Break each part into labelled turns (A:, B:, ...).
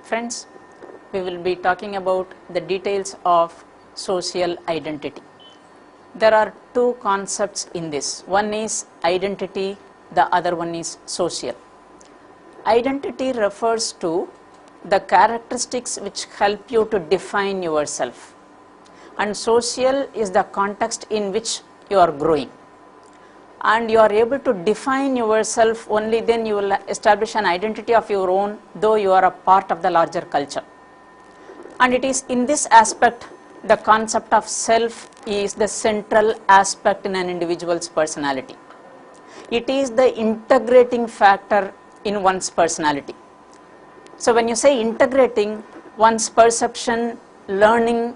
A: Friends, we will be talking about the details of social identity. There are two concepts in this. One is identity, the other one is social. Identity refers to the characteristics which help you to define yourself, and social is the context in which you are growing. And you are able to define yourself, only then you will establish an identity of your own, though you are a part of the larger culture. And it is in this aspect the concept of self is the central aspect in an individual's personality. It is the integrating factor in one's personality. So when you say integrating, one's perception, learning,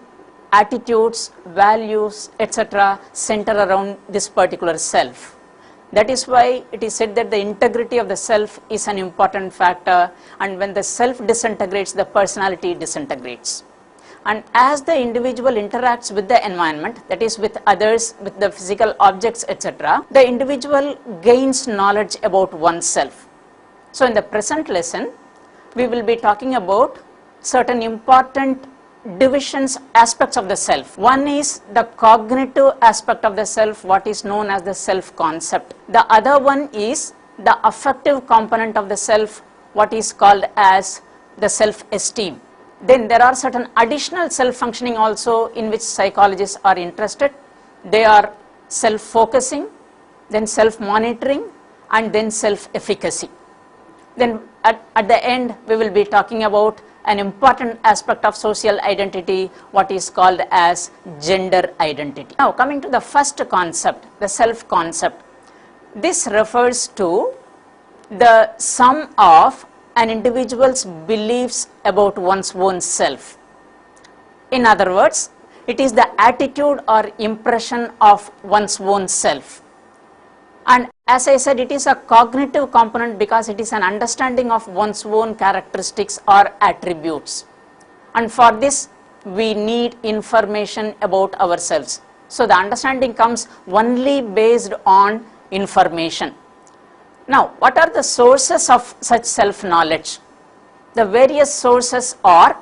A: attitudes, values, etc. center around this particular self. That is why it is said that the integrity of the self is an important factor, and when the self disintegrates, the personality disintegrates. And as the individual interacts with the environment, that is with others, with the physical objects, etc., the individual gains knowledge about oneself. So in the present lesson, we will be talking about certain important divisions, aspects of the self. One is the cognitive aspect of the self, what is known as the self concept. The other one is the affective component of the self, what is called as the self-esteem. Then there are certain additional self-functioning also in which psychologists are interested. They are self-focusing, then self-monitoring, and then self-efficacy. Then at the end, we will be talking about an important aspect of social identity, what is called as gender identity. Now coming to the first concept, the self concept. This refers to the sum of an individual's beliefs about one's own self. In other words, it is the attitude or impression of one's own self. And as I said, it is a cognitive component because it is an understanding of one's own characteristics or attributes. And for this, we need information about ourselves. So the understanding comes only based on information. Now, what are the sources of such self-knowledge? The various sources are,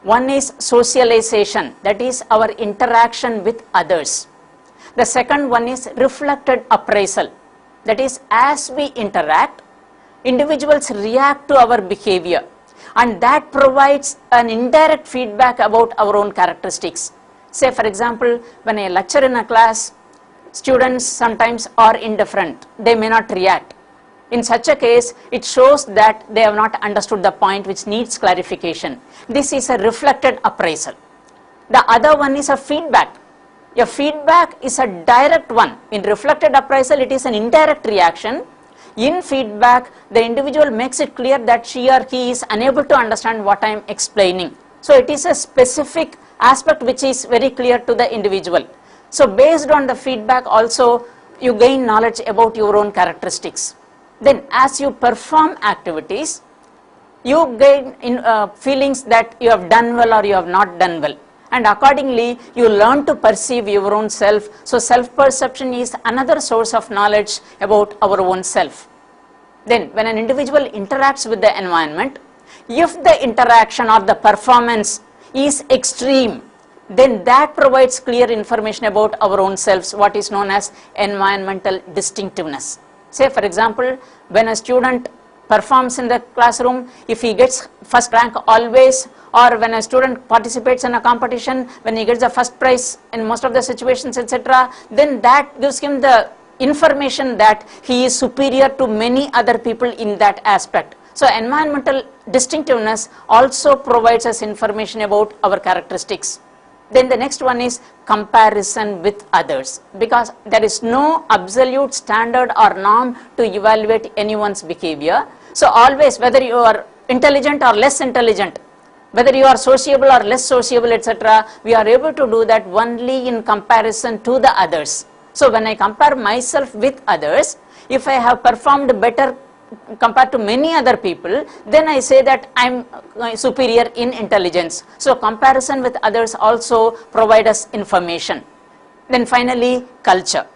A: one is socialization, that is our interaction with others. The second one is reflected appraisal. That is, as we interact, individuals react to our behavior, and that provides an indirect feedback about our own characteristics. Say for example, when I lecture in a class, students sometimes are indifferent, they may not react. In such a case, it shows that they have not understood the point which needs clarification. This is a reflected appraisal. The other one is a feedback. A feedback is a direct one. In reflected appraisal, it is an indirect reaction. In feedback, the individual makes it clear that she or he is unable to understand what I am explaining. So it is a specific aspect which is very clear to the individual. So based on the feedback also, you gain knowledge about your own characteristics. Then as you perform activities, you gain feelings that you have done well or you have not done well. And accordingly, you learn to perceive your own self. So self-perception is another source of knowledge about our own self. Then when an individual interacts with the environment, if the interaction or the performance is extreme, then that provides clear information about our own selves, what is known as environmental distinctiveness. Say for example, when a student performs in the classroom, if he gets first rank always, or when a student participates in a competition, when he gets the first prize in most of the situations, etc., then that gives him the information that he is superior to many other people in that aspect. So environmental distinctiveness also provides us information about our characteristics. Then the next one is comparison with others, because there is no absolute standard or norm to evaluate anyone's behavior. So always, whether you are intelligent or less intelligent, whether you are sociable or less sociable, etc., we are able to do that only in comparison to the others. So when I compare myself with others, if I have performed better compared to many other people, then I say that I am superior in intelligence. So comparison with others also provide us information. Then finally, culture.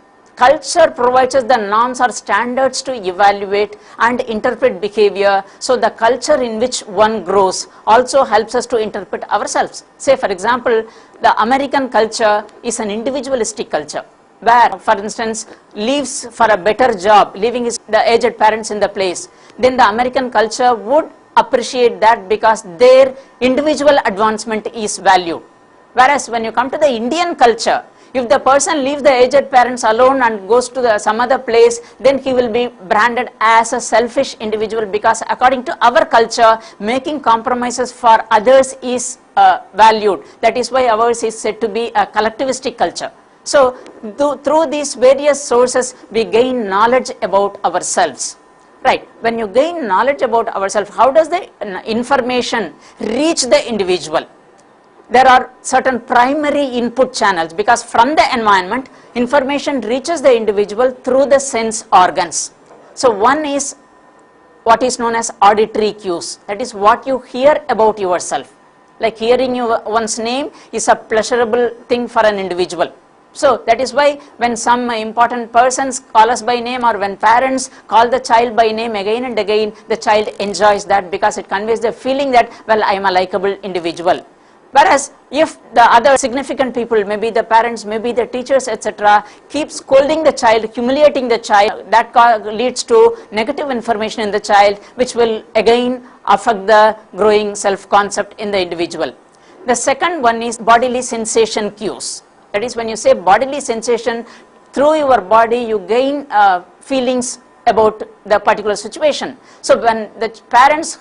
A: culture provides us the norms or standards to evaluate and interpret behavior. So the culture in which one grows also helps us to interpret ourselves. Say for example, the American culture is an individualistic culture, where for instance leaves for a better job, leaving the aged parents in the place, then the American culture would appreciate that because their individual advancement is valued. Whereas when you come to the Indian culture, if the person leaves the aged parents alone and goes to some other place, then he will be branded as a selfish individual, because according to our culture, making compromises for others is valued. That is why ours is said to be a collectivistic culture. So through these various sources, we gain knowledge about ourselves. Right, when you gain knowledge about ourselves, how does the information reach the individual? There are certain primary input channels, because from the environment, information reaches the individual through the sense organs. So one is what is known as auditory cues, that is what you hear about yourself. Like hearing one's name is a pleasurable thing for an individual. So that is why when some important persons call us by name, or when parents call the child by name again and again, the child enjoys that, because it conveys the feeling that, well, I am a likable individual. Whereas if the other significant people, maybe the parents, maybe the teachers, etc., keep scolding the child, humiliating the child, that leads to negative information in the child, which will again affect the growing self-concept in the individual. The second one is bodily sensation cues. That is, when you say bodily sensation, through your body you gain feelings about the particular situation. So when the parents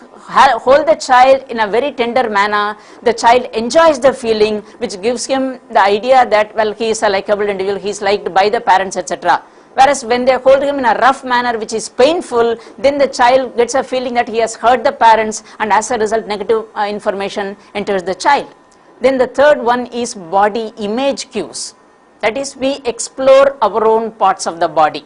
A: hold the child in a very tender manner, the child enjoys the feeling, which gives him the idea that, well, he is a likable individual, he is liked by the parents, etc. Whereas when they hold him in a rough manner, which is painful, then the child gets a feeling that he has hurt the parents, and as a result negative information enters the child. Then the third one is body image cues. That is, we explore our own parts of the body.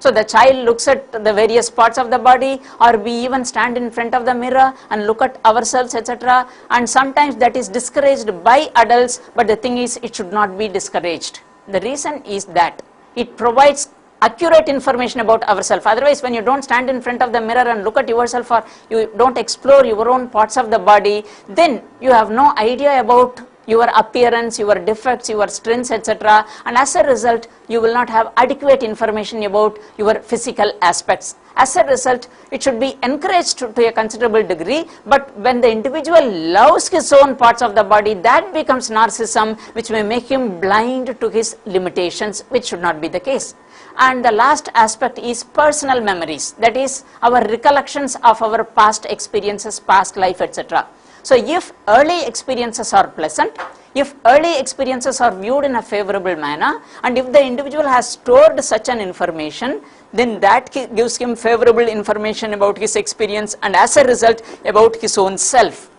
A: So the child looks at the various parts of the body, or we even stand in front of the mirror and look at ourselves, etc. And sometimes that is discouraged by adults, but the thing is, it should not be discouraged. The reason is that it provides accurate information about ourselves. Otherwise, when you don't stand in front of the mirror and look at yourself, or you don't explore your own parts of the body, then you have no idea about your appearance, your defects, your strengths, etc. And as a result, you will not have adequate information about your physical aspects. As a result, it should be encouraged to a considerable degree, but when the individual loves his own parts of the body, that becomes narcissism, which may make him blind to his limitations, which should not be the case. And the last aspect is personal memories, that is, our recollections of our past experiences, past life, etc. So if early experiences are pleasant, if early experiences are viewed in a favorable manner, and if the individual has stored such an information, then that gives him favorable information about his experience, and as a result about his own self.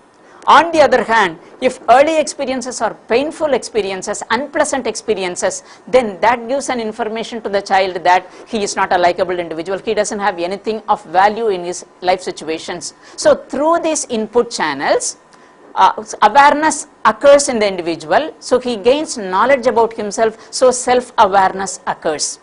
A: On the other hand, if early experiences are painful experiences, unpleasant experiences, then that gives an information to the child that he is not a likable individual, he doesn't have anything of value in his life situations. So through these input channels, awareness occurs in the individual, so he gains knowledge about himself, so self-awareness occurs.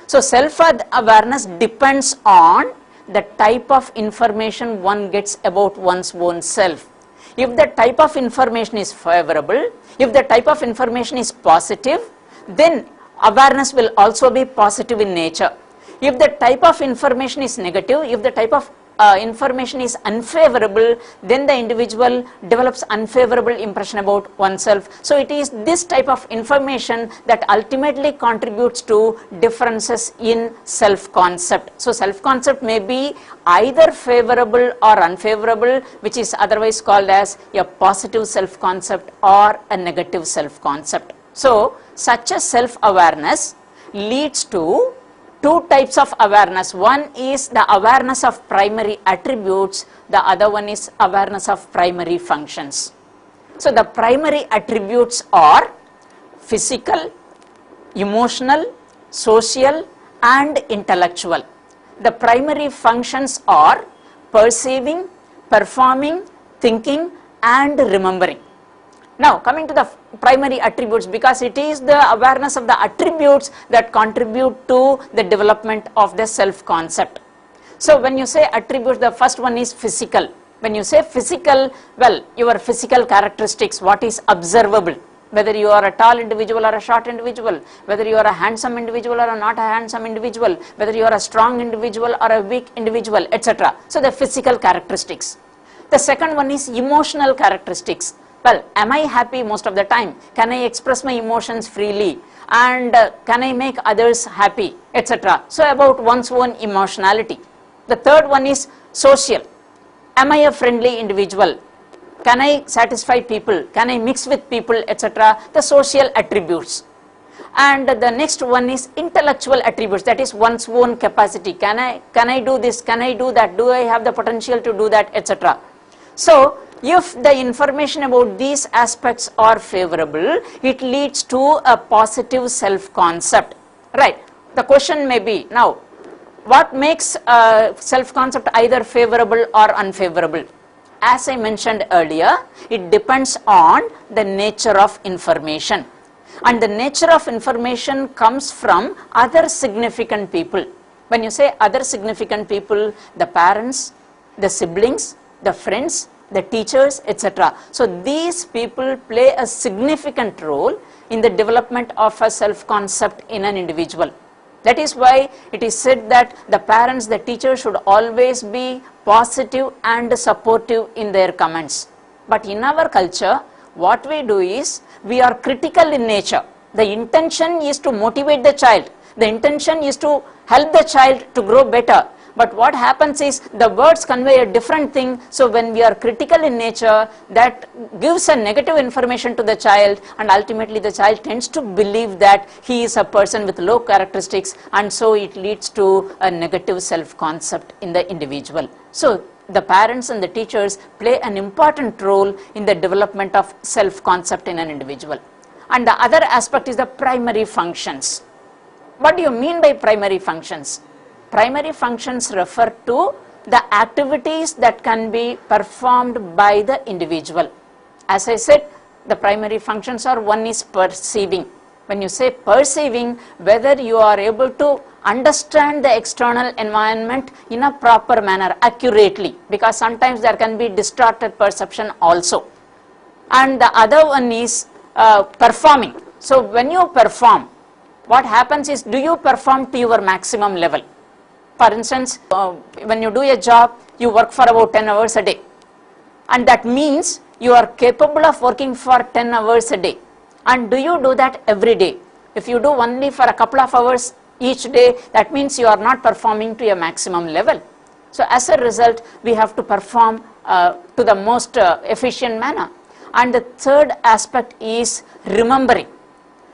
A: So self-awareness depends on the type of information one gets about one's own self. If the type of information is favorable, if the type of information is positive, then awareness will also be positive in nature. If the type of information is negative, if the type of information is unfavorable, then the individual develops unfavorable impression about oneself. So it is this type of information that ultimately contributes to differences in self-concept. So self-concept may be either favorable or unfavorable, which is otherwise called as a positive self-concept or a negative self-concept. So such a self-awareness leads to two types of awareness. One is the awareness of primary attributes, the other one is awareness of primary functions. So the primary attributes are physical, emotional, social, and intellectual. The primary functions are perceiving, performing, thinking, and remembering. Now coming to the primary attributes, because it is the awareness of the attributes that contribute to the development of the self-concept. So when you say attributes, the first one is physical. When you say physical, well, your physical characteristics, what is observable, whether you are a tall individual or a short individual, whether you are a handsome individual or not a handsome individual, whether you are a strong individual or a weak individual, etc. So the physical characteristics. The second one is emotional characteristics. Well, am I happy most of the time? Can I express my emotions freely? And can I make others happy, etc. So about one's own emotionality. The third one is social. Am I a friendly individual? Can I satisfy people? Can I mix with people, etc.? The social attributes. And the next one is intellectual attributes, that is one's own capacity. Can I do this? Can I do that? Do I have the potential to do that, etc.? So if the information about these aspects are favorable, it leads to a positive self-concept, right? The question may be, now, what makes self-concept either favorable or unfavorable? As I mentioned earlier, it depends on the nature of information. And the nature of information comes from other significant people. When you say other significant people, the parents, the siblings, the friends, the teachers, etc. So these people play a significant role in the development of a self-concept in an individual. That is why it is said that the parents, the teachers should always be positive and supportive in their comments. But in our culture, what we do is, we are critical in nature. The intention is to motivate the child. The intention is to help the child to grow better. But what happens is, the words convey a different thing. So when we are critical in nature, that gives a negative information to the child, and ultimately the child tends to believe that he is a person with low characteristics, and so it leads to a negative self-concept in the individual. So the parents and the teachers play an important role in the development of self-concept in an individual. And the other aspect is the primary functions. What do you mean by primary functions? Primary functions refer to the activities that can be performed by the individual. As I said, the primary functions are, one is perceiving. When you say perceiving, whether you are able to understand the external environment in a proper manner, accurately, because sometimes there can be distorted perception also. And the other one is performing. So when you perform, what happens is, do you perform to your maximum level? For instance, when you do a job, you work for about 10 hours a day. And that means you are capable of working for 10 hours a day. And do you do that every day? If you do only for a couple of hours each day, that means you are not performing to a maximum level. So as a result, we have to perform to the most efficient manner. And the third aspect is remembering.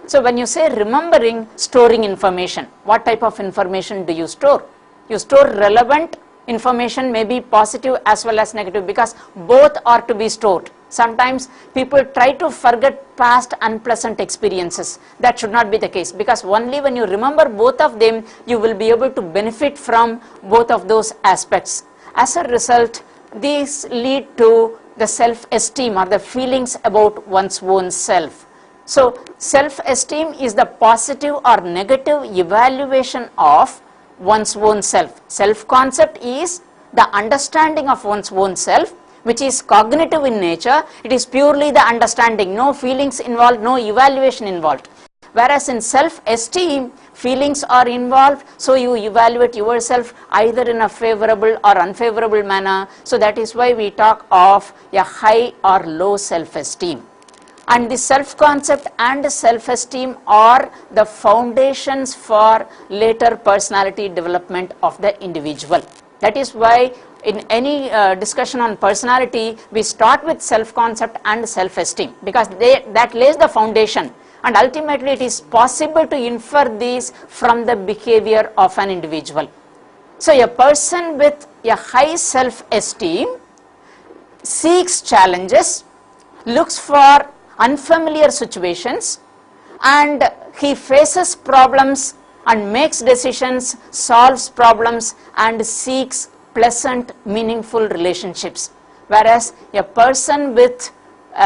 A: So when you say remembering, storing information, what type of information do you store? You store relevant information, may be positive as well as negative, because both are to be stored. Sometimes people try to forget past unpleasant experiences. That should not be the case, because only when you remember both of them, you will be able to benefit from both of those aspects. As a result, these lead to the self-esteem or the feelings about one's own self. So self-esteem is the positive or negative evaluation of one's own self. Self-concept is the understanding of one's own self, which is cognitive in nature. It is purely the understanding, no feelings involved, no evaluation involved. Whereas in self-esteem, feelings are involved, so you evaluate yourself either in a favorable or unfavorable manner. So that is why we talk of a high or low self-esteem. And the self-concept and self-esteem are the foundations for later personality development of the individual. That is why in any discussion on personality, we start with self-concept and self-esteem, because that lays the foundation, and ultimately it is possible to infer these from the behavior of an individual. So a person with a high self-esteem seeks challenges, looks for unfamiliar situations, and he faces problems and makes decisions, solves problems, and seeks pleasant, meaningful relationships. Whereas a person with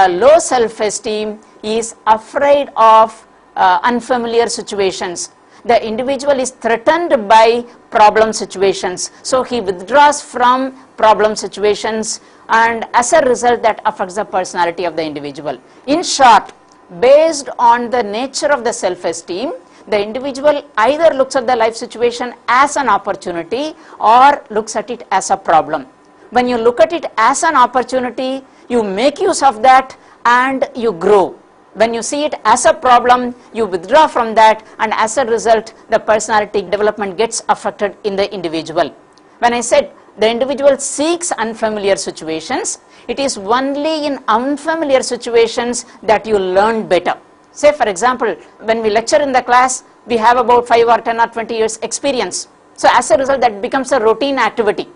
A: low self-esteem is afraid of unfamiliar situations. The individual is threatened by problem situations, so he withdraws from problem situations, and as a result that affects the personality of the individual. In short, based on the nature of the self-esteem, the individual either looks at the life situation as an opportunity or looks at it as a problem. When you look at it as an opportunity, you make use of that and you grow. When you see it as a problem, you withdraw from that, and as a result, the personality development gets affected in the individual. When I said the individual seeks unfamiliar situations, it is only in unfamiliar situations that you learn better. Say for example, when we lecture in the class, we have about 5 or 10 or 20 years experience. So as a result, that becomes a routine activity.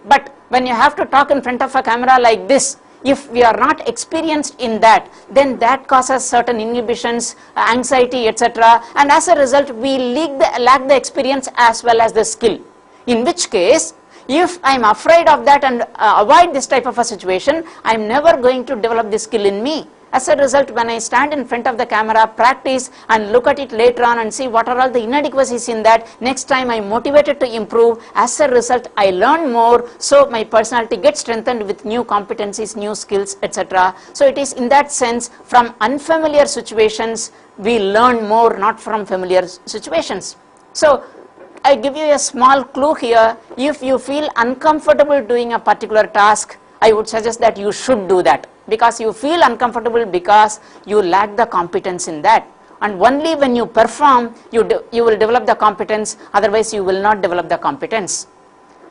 A: But when you have to talk in front of a camera like this, if we are not experienced in that, then that causes certain inhibitions, anxiety, etc. And as a result, we lack the experience as well as the skill. In which case, if I am afraid of that and avoid this type of a situation, I am never going to develop this skill in me. As a result, when I stand in front of the camera, practice and look at it later on and see what are all the inadequacies in that, next time I am motivated to improve. As a result, I learn more, so my personality gets strengthened with new competencies, new skills, etc. So it is in that sense, from unfamiliar situations, we learn more, not from familiar situations. So I give you a small clue here. If you feel uncomfortable doing a particular task, I would suggest that you should do that, because you feel uncomfortable because you lack the competence in that. And only when you perform, you will develop the competence, otherwise you will not develop the competence.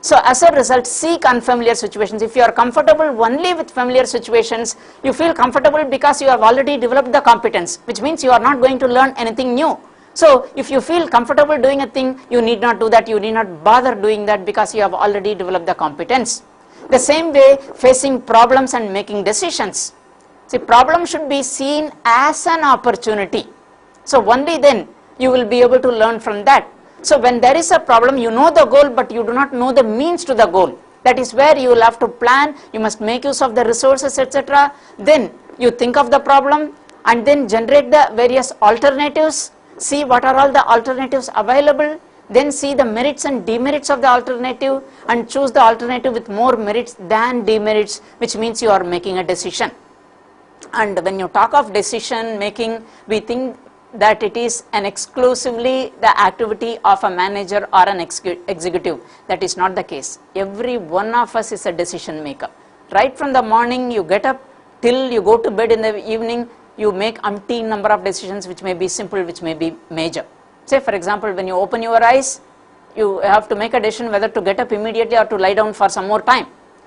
A: So as a result, seek unfamiliar situations. If you are comfortable only with familiar situations, you feel comfortable because you have already developed the competence, which means you are not going to learn anything new. So if you feel comfortable doing a thing, you need not do that, you need not bother doing that, because you have already developed the competence. The same way, facing problems and making decisions. See, problem should be seen as an opportunity. So only then you will be able to learn from that. So when there is a problem, you know the goal, but you do not know the means to the goal. That is where you will have to plan, you must make use of the resources, etc. Then you think of the problem and then generate the various alternatives, see what are all the alternatives available, then see the merits and demerits of the alternative and choose the alternative with more merits than demerits, which means you are making a decision. And when you talk of decision making, we think that it is an exclusively the activity of a manager or an executive. That is not the case. Every one of us is a decision maker. Right from the morning you get up till you go to bed in the evening, you make umpteen number of decisions, which may be simple, which may be major. Say for example, when you open your eyes, you have to make a decision whether to get up immediately or to lie down for some more time.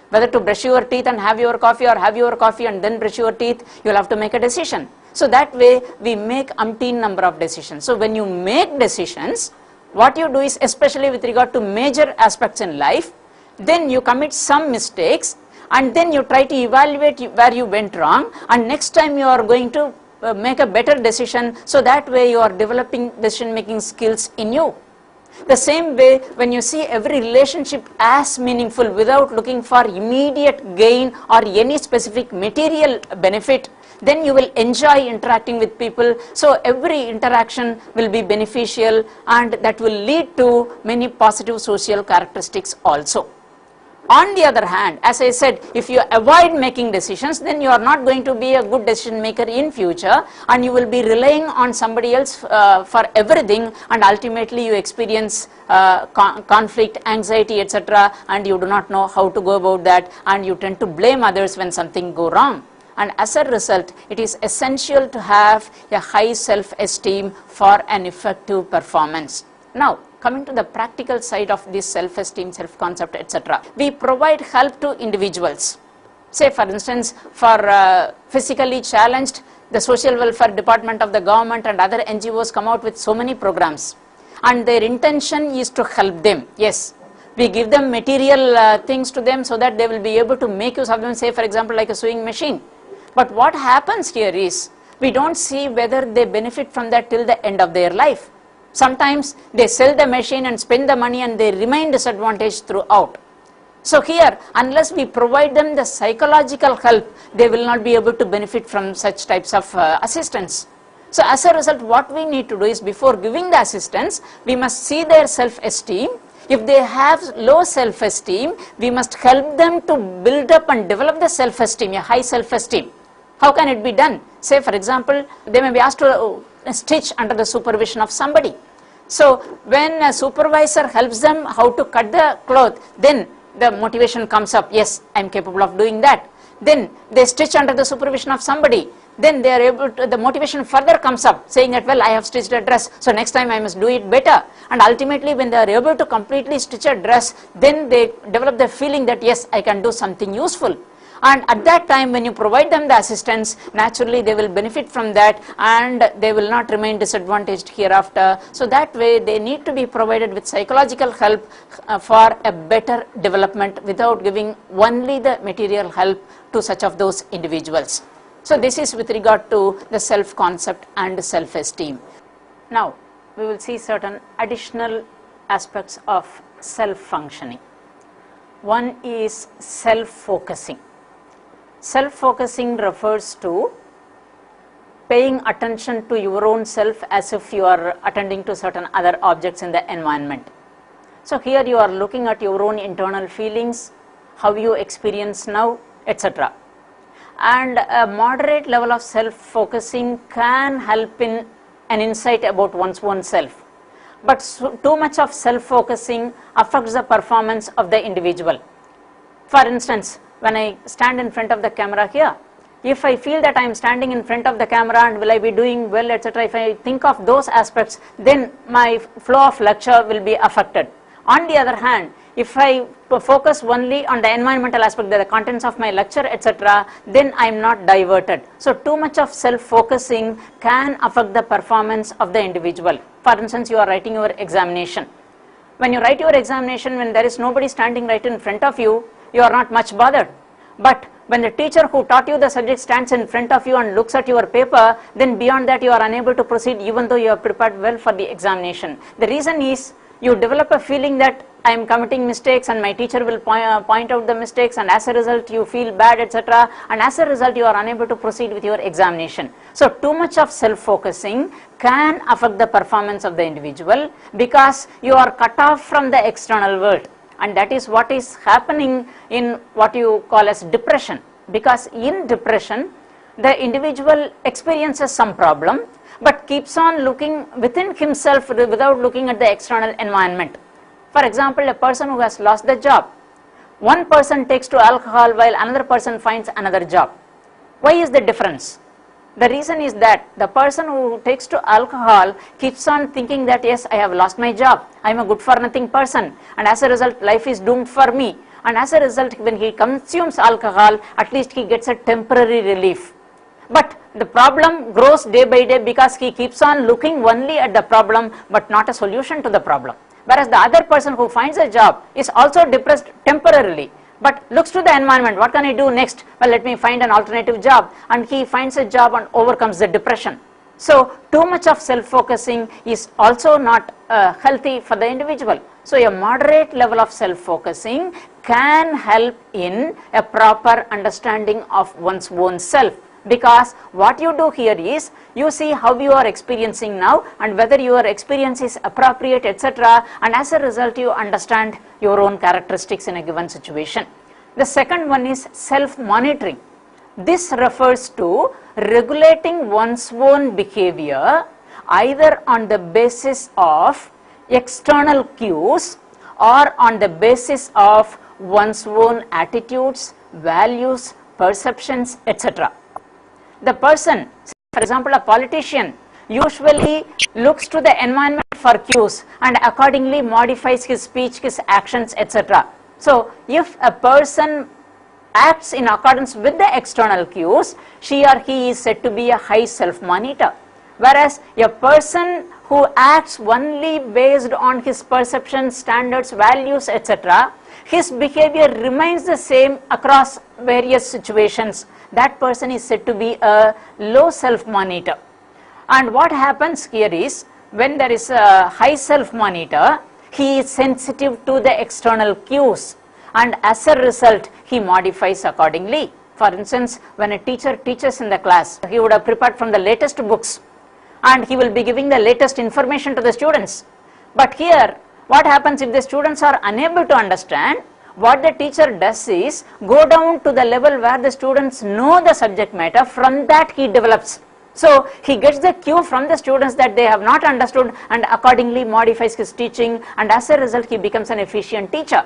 A: Whether to brush your teeth and have your coffee, or have your coffee and then brush your teeth, you will have to make a decision. So that way we make umpteen number of decisions. So when you make decisions, what you do is, especially with regard to major aspects in life, then you commit some mistakes and then you try to evaluate where you went wrong, and next time you are going to make a better decision, so that way you are developing decision making skills in you. The same way, when you see every relationship as meaningful without looking for immediate gain or any specific material benefit, then you will enjoy interacting with people. So every interaction will be beneficial, and that will lead to many positive social characteristics also. On the other hand, as I said, if you avoid making decisions, then you are not going to be a good decision maker in future, and you will be relying on somebody else for everything, and ultimately you experience conflict, anxiety, etc., and you do not know how to go about that, and you tend to blame others when something go wrong. And as a result, it is essential to have a high self-esteem for an effective performance. Now, coming to the practical side of this self-esteem, self-concept, etc., we provide help to individuals. Say for instance, for physically challenged, the Social Welfare Department of the government and other NGOs come out with so many programs, and their intention is to help them. Yes, we give them material things to them so that they will be able to make use of them, say for example like a sewing machine. But what happens here is, we don't see whether they benefit from that till the end of their life. Sometimes they sell the machine and spend the money and they remain disadvantaged throughout. So here, unless we provide them the psychological help, they will not be able to benefit from such types of assistance. So as a result, what we need to do is, before giving the assistance, we must see their self-esteem. If they have low self-esteem, we must help them to build up and develop the self-esteem, a high self-esteem. How can it be done? Say for example, they may be asked to stitch under the supervision of somebody. So when a supervisor helps them how to cut the cloth, then the motivation comes up, yes, I am capable of doing that. Then they stitch under the supervision of somebody. Then they are able to, the motivation further comes up, saying that, well, I have stitched a dress, so next time I must do it better. And ultimately, when they are able to completely stitch a dress, then they develop the feeling that, yes, I can do something useful. And at that time, when you provide them the assistance, naturally they will benefit from that, and they will not remain disadvantaged hereafter. So that way, they need to be provided with psychological help for a better development, without giving only the material help to such of those individuals. So this is with regard to the self-concept and self-esteem. Now, we will see certain additional aspects of self-functioning. One is self-focusing. Self-focusing refers to paying attention to your own self as if you are attending to certain other objects in the environment. So here you are looking at your own internal feelings, how you experience now, etc. And a moderate level of self-focusing can help in an insight about one's own self. But too much of self-focusing affects the performance of the individual. For instance, when I stand in front of the camera here, if I feel that I am standing in front of the camera and will I be doing well, etc., if I think of those aspects, then my flow of lecture will be affected. On the other hand, if I focus only on the environmental aspect, the contents of my lecture, etc., then I am not diverted. So too much of self-focusing can affect the performance of the individual. For instance, you are writing your examination. When you write your examination, when there is nobody standing right in front of you, you are not much bothered. But when the teacher who taught you the subject stands in front of you and looks at your paper, then beyond that you are unable to proceed, even though you have prepared well for the examination. The reason is, you develop a feeling that I am committing mistakes and my teacher will point out the mistakes, and as a result you feel bad, etc. And as a result you are unable to proceed with your examination. So too much of self-focusing can affect the performance of the individual, because you are cut off from the external world. And that is what is happening in what you call as depression. Because in depression, the individual experiences some problem, but keeps on looking within himself without looking at the external environment. For example, a person who has lost the job. One person takes to alcohol while another person finds another job. Why is the difference? The reason is that the person who takes to alcohol keeps on thinking that, yes, I have lost my job, I am a good for nothing person, and as a result life is doomed for me. And as a result, when he consumes alcohol, at least he gets a temporary relief. But the problem grows day by day, because he keeps on looking only at the problem but not a solution to the problem. Whereas the other person who finds a job is also depressed temporarily, but looks to the environment. What can I do next? Well, let me find an alternative job. And he finds a job and overcomes the depression. So too much of self-focusing is also not healthy for the individual. So a moderate level of self-focusing can help in a proper understanding of one's own self. Because what you do here is, you see how you are experiencing now and whether your experience is appropriate, etc. And as a result, you understand your own characteristics in a given situation. The second one is self-monitoring. This refers to regulating one's own behavior either on the basis of external cues or on the basis of one's own attitudes, values, perceptions, etc. The person, for example, a politician, usually looks to the environment for cues and accordingly modifies his speech, his actions, etc. So if a person acts in accordance with the external cues, she or he is said to be a high self-monitor. Whereas a person who acts only based on his perceptions, standards, values, etc., his behavior remains the same across various situations. That person is said to be a low self-monitor. And what happens here is, when there is a high self-monitor, he is sensitive to the external cues. and as a result he modifies accordingly. For instance, when a teacher teaches in the class, he would have prepared from the latest books and he will be giving the latest information to the students. But here, what happens if the students are unable to understand? What the teacher does is go down to the level where the students know the subject matter, from that he develops. So he gets the cue from the students that they have not understood and accordingly modifies his teaching, and as a result he becomes an efficient teacher.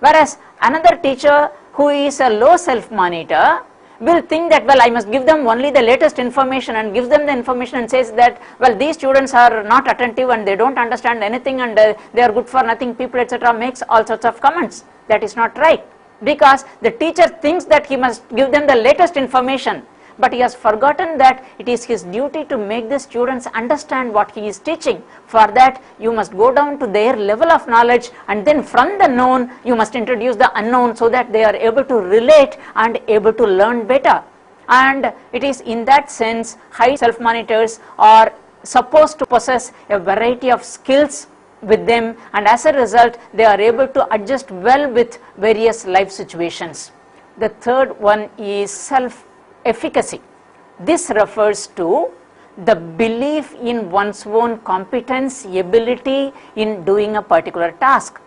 A: Whereas another teacher who is a low self-monitor will think that, well, I must give them only the latest information, and gives them the information and says that, well, these students are not attentive and they don't understand anything and they are good for nothing people, etc., makes all sorts of comments. That is not right, because the teacher thinks that he must give them the latest information, but he has forgotten that it is his duty to make the students understand what he is teaching. For that you must go down to their level of knowledge, and then from the known you must introduce the unknown so that they are able to relate and able to learn better. And it is in that sense high self-monitors are supposed to possess a variety of skills with them, and as a result they are able to adjust well with various life situations. The third one is self-efficacy. This refers to the belief in one's own competence, ability in doing a particular task.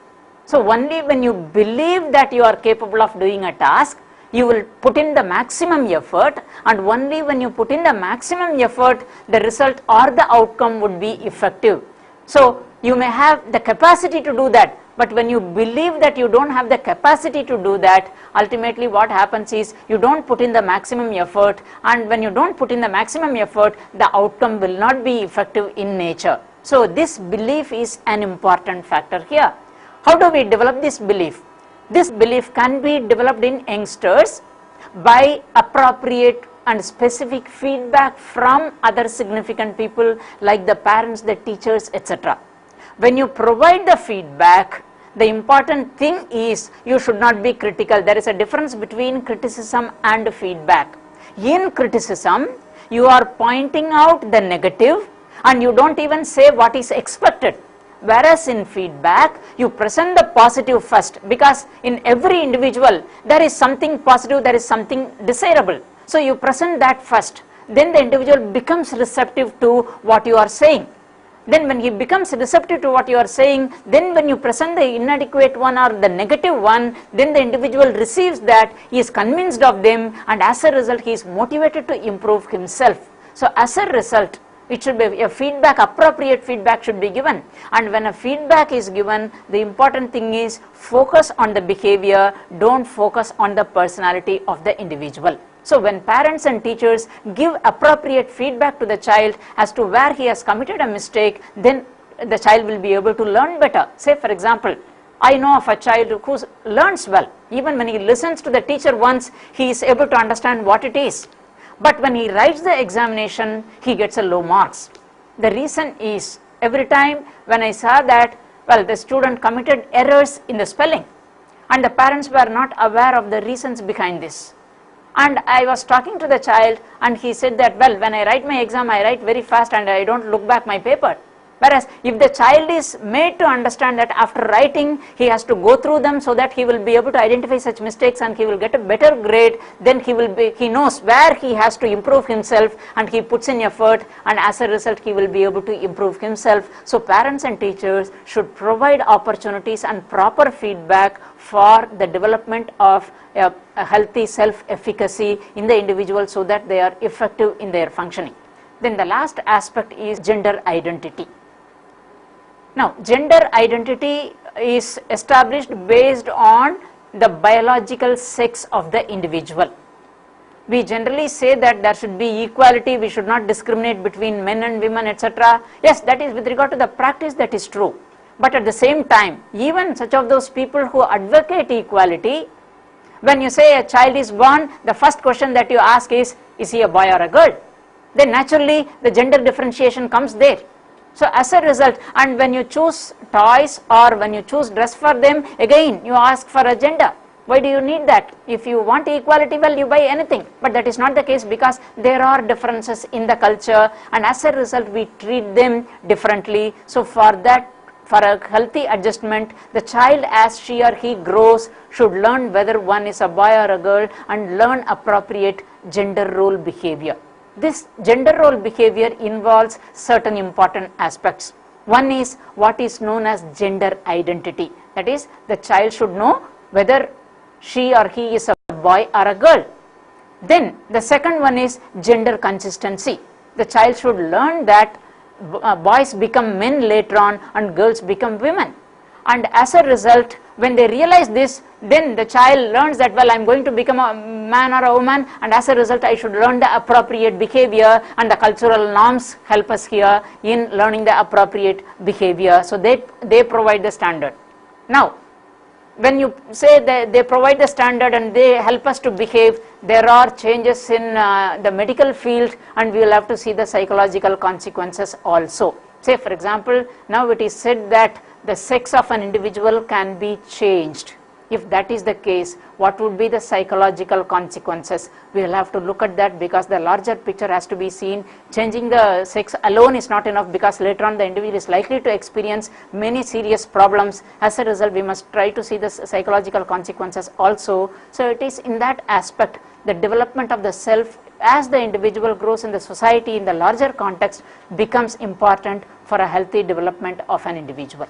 A: So only when you believe that you are capable of doing a task, you will put in the maximum effort, and only when you put in the maximum effort, the result or the outcome would be effective. So you may have the capacity to do that, but when you believe that you don't have the capacity to do that, ultimately what happens is you don't put in the maximum effort, and when you don't put in the maximum effort, the outcome will not be effective in nature. So this belief is an important factor here. How do we develop this belief? This belief can be developed in youngsters by appropriate and specific feedback from other significant people like the parents, the teachers, etc. When you provide the feedback, the important thing is you should not be critical. There is a difference between criticism and feedback. In criticism, you are pointing out the negative and you don't even say what is expected. Whereas in feedback, you present the positive first, because in every individual there is something positive, there is something desirable. So you present that first, then the individual becomes receptive to what you are saying. Then when he becomes receptive to what you are saying, then when you present the inadequate one or the negative one, then the individual receives that, he is convinced of them, and as a result he is motivated to improve himself. So as a result, it should be a feedback, appropriate feedback should be given. And when a feedback is given, the important thing is focus on the behavior, don't focus on the personality of the individual. So when parents and teachers give appropriate feedback to the child as to where he has committed a mistake, then the child will be able to learn better. Say for example, I know of a child who learns well. Even when he listens to the teacher once, he is able to understand what it is. But when he writes the examination, he gets a low marks. The reason is, every time when I saw that, well, the student committed errors in the spelling, and the parents were not aware of the reasons behind this. And I was talking to the child and he said that, well, when I write my exam, I write very fast and I don't look back my paper. Whereas if the child is made to understand that after writing, he has to go through them so that he will be able to identify such mistakes and he will get a better grade, then he knows where he has to improve himself and he puts in effort, and as a result he will be able to improve himself. So parents and teachers should provide opportunities and proper feedback for the development of a healthy self-efficacy in the individual so that they are effective in their functioning. Then the last aspect is gender identity. Now, gender identity is established based on the biological sex of the individual. We generally say that there should be equality, we should not discriminate between men and women, etc. Yes, that is with regard to the practice, that is true. But at the same time, even such of those people who advocate equality, when you say a child is born, the first question that you ask is he a boy or a girl? Then naturally the gender differentiation comes there. So as a result, and when you choose toys or when you choose dress for them, again you ask for a gender. Why do you need that? If you want equality, well, you buy anything. But that is not the case, because there are differences in the culture, and as a result we treat them differently. So for that for a healthy adjustment, the child as she or he grows should learn whether one is a boy or a girl and learn appropriate gender role behavior. This gender role behavior involves certain important aspects. One is what is known as gender identity. That is, the child should know whether she or he is a boy or a girl. Then the second one is gender consistency. The child should learn that boys become men later on and girls become women. And as a result, when they realize this, then the child learns that, well, I am going to become a man or a woman, and as a result I should learn the appropriate behavior, and the cultural norms help us here in learning the appropriate behavior. So they provide the standard. Now, when you say that they provide the standard and they help us to behave, there are changes in the medical field, and we will have to see the psychological consequences also. Say for example, now it is said that the sex of an individual can be changed. If that is the case, what would be the psychological consequences? We will have to look at that, because the larger picture has to be seen. Changing the sex alone is not enough, because later on the individual is likely to experience many serious problems. As a result, we must try to see the psychological consequences also. So it is in that aspect, the development of the self as the individual grows in the society in the larger context becomes important for a healthy development of an individual.